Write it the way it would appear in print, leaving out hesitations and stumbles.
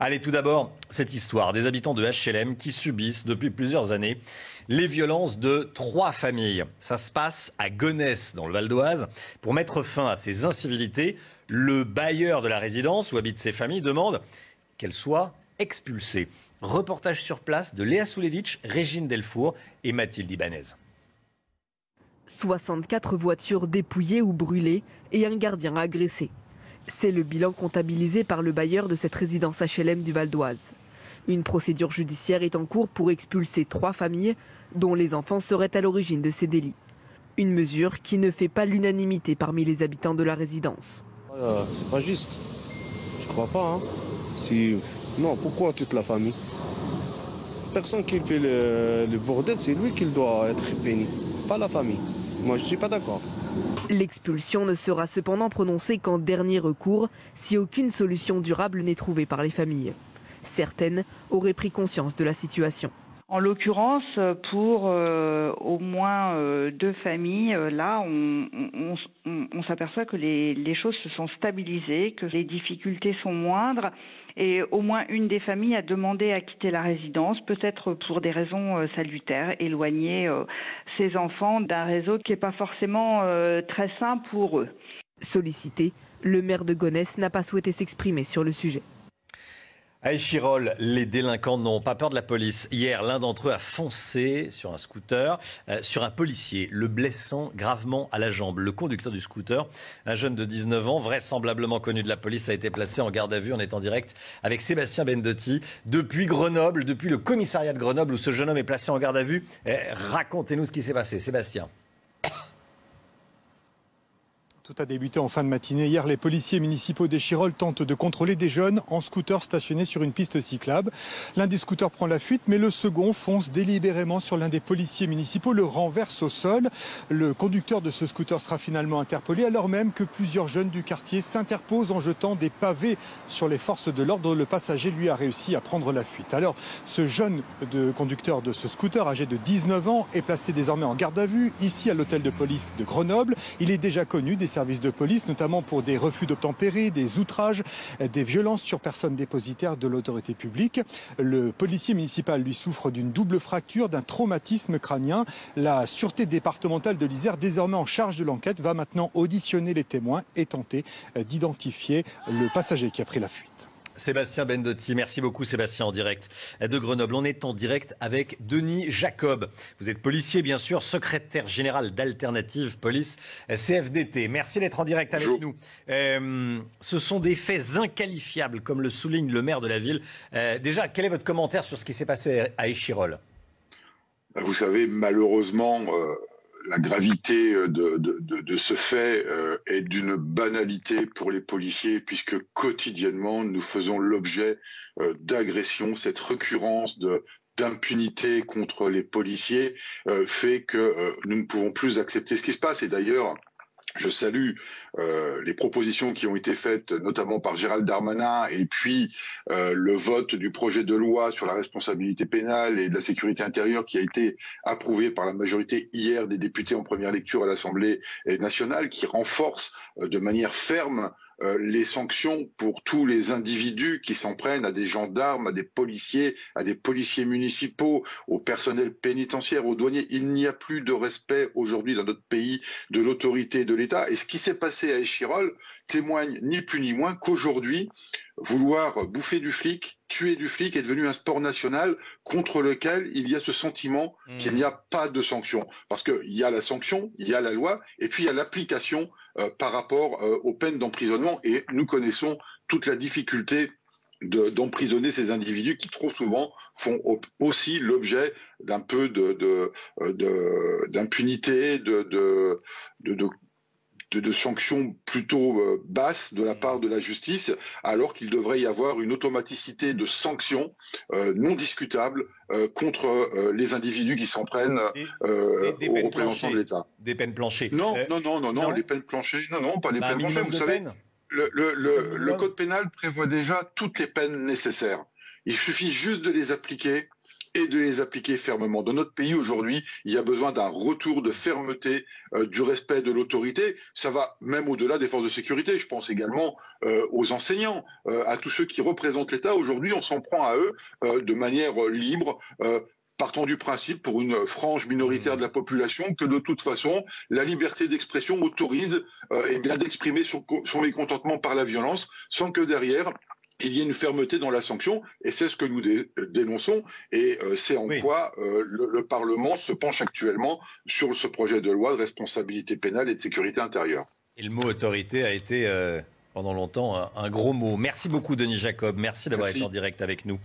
Allez, tout d'abord, cette histoire des habitants de HLM qui subissent depuis plusieurs années les violences de 3 familles. Ça se passe à Gonesse, dans le Val d'Oise. Pour mettre fin à ces incivilités, le bailleur de la résidence où habitent ces familles demande qu'elles soient expulsées. Reportage sur place de Léa Soulevitch, Régine Delfour et Mathilde Ibanez. 64 voitures dépouillées ou brûlées et un gardien agressé. C'est le bilan comptabilisé par le bailleur de cette résidence HLM du Val d'Oise. Une procédure judiciaire est en cours pour expulser 3 familles dont les enfants seraient à l'origine de ces délits. Une mesure qui ne fait pas l'unanimité parmi les habitants de la résidence. C'est pas juste. Je crois pas. Non, pourquoi toute la famille? Personne qui fait le bordel, c'est lui qui doit être péni, pas la famille. Moi, je suis pas d'accord. L'expulsion ne sera cependant prononcée qu'en dernier recours, si aucune solution durable n'est trouvée par les familles. Certaines auraient pris conscience de la situation. En l'occurrence, pour au moins 2 familles, là, on s'aperçoit que les choses se sont stabilisées, que les difficultés sont moindres. Et au moins une des familles a demandé à quitter la résidence, peut-être pour des raisons salutaires, éloigner ses enfants d'un réseau qui n'est pas forcément très sain pour eux. Sollicité, le maire de Gonesse n'a pas souhaité s'exprimer sur le sujet. À Échirolles, les délinquants n'ont pas peur de la police. Hier, l'un d'entre eux a foncé sur un scooter, sur un policier, le blessant gravement à la jambe. Le conducteur du scooter, un jeune de 19 ans, vraisemblablement connu de la police, a été placé en garde à vue. On est en direct avec Sébastien Bendotti depuis Grenoble, depuis le commissariat de Grenoble où ce jeune homme est placé en garde à vue. Racontez-nous ce qui s'est passé, Sébastien. Tout a débuté en fin de matinée. Hier, les policiers municipaux d'Échirolles tentent de contrôler des jeunes en scooter stationnés sur une piste cyclable. L'un des scooters prend la fuite, mais le second fonce délibérément sur l'un des policiers municipaux, le renverse au sol. Le conducteur de ce scooter sera finalement interpellé, alors même que plusieurs jeunes du quartier s'interposent en jetant des pavés sur les forces de l'ordre. Le passager, lui, a réussi à prendre la fuite. Alors, ce jeune conducteur de ce scooter, âgé de 19 ans, est placé désormais en garde à vue, ici à l'hôtel de police de Grenoble. Il est déjà connu des services de police, notamment pour des refus d'obtempérer, des outrages, des violences sur personnes dépositaires de l'autorité publique. Le policier municipal, lui, souffre d'une double fracture, d'un traumatisme crânien. La sûreté départementale de l'Isère, désormais en charge de l'enquête, va maintenant auditionner les témoins et tenter d'identifier le passager qui a pris la fuite. Sébastien Bendotti, merci beaucoup Sébastien en direct de Grenoble. On est en direct avec Denis Jacob. Vous êtes policier bien sûr, secrétaire général d'Alternative Police CFDT. Merci d'être en direct avec nous. Ce sont des faits inqualifiables comme le souligne le maire de la ville. Déjà, quel est votre commentaire sur ce qui s'est passé à Échirolles? Vous savez, malheureusement, la gravité de ce fait est d'une banalité pour les policiers puisque quotidiennement nous faisons l'objet d'agressions. Cette récurrence d'impunité contre les policiers fait que nous ne pouvons plus accepter ce qui se passe. Et d'ailleurs, je salue les propositions qui ont été faites, notamment par Gérald Darmanin, et puis le vote du projet de loi sur la responsabilité pénale et de la sécurité intérieure qui a été approuvé par la majorité hier des députés en première lecture à l'Assemblée nationale, qui renforce de manière ferme les sanctions pour tous les individus qui s'en prennent à des gendarmes, à des policiers municipaux, au personnel pénitentiaire, aux douaniers. Il n'y a plus de respect aujourd'hui dans notre pays de l'autorité de l'État. Et ce qui s'est passé à Échirolles témoigne ni plus ni moins qu'aujourd'hui, vouloir bouffer du flic, tuer du flic est devenu un sport national contre lequel il y a ce sentiment qu'il n'y a pas de sanction. Parce qu'il y a la sanction, il y a la loi, et puis il y a l'application par rapport aux peines d'emprisonnement. Et nous connaissons toute la difficulté d'emprisonner ces individus qui trop souvent font aussi l'objet d'un peu d'impunité, de sanctions plutôt basses de la part de la justice, alors qu'il devrait y avoir une automaticité de sanctions non discutable contre les individus qui s'en prennent aux représentants de l'État. Des peines planchées. Non, les peines planchées, pas les peines planchées. Vous savez, le code pénal prévoit déjà toutes les peines nécessaires. Il suffit juste de les appliquer et de les appliquer fermement. Dans notre pays aujourd'hui, il y a besoin d'un retour de fermeté, du respect de l'autorité. Ça va même au-delà des forces de sécurité. Je pense également aux enseignants, à tous ceux qui représentent l'État. Aujourd'hui, on s'en prend à eux de manière libre. Partant du principe, pour une frange minoritaire de la population, que de toute façon, la liberté d'expression autorise d'exprimer son mécontentement par la violence, sans que derrière, il y ait une fermeté dans la sanction. Et c'est ce que nous dénonçons. Et c'est en quoi le Parlement se penche actuellement sur ce projet de loi de responsabilité pénale et de sécurité intérieure. Et le mot autorité a été pendant longtemps un gros mot. Merci beaucoup Denis Jacob. Merci d'avoir été en direct avec nous.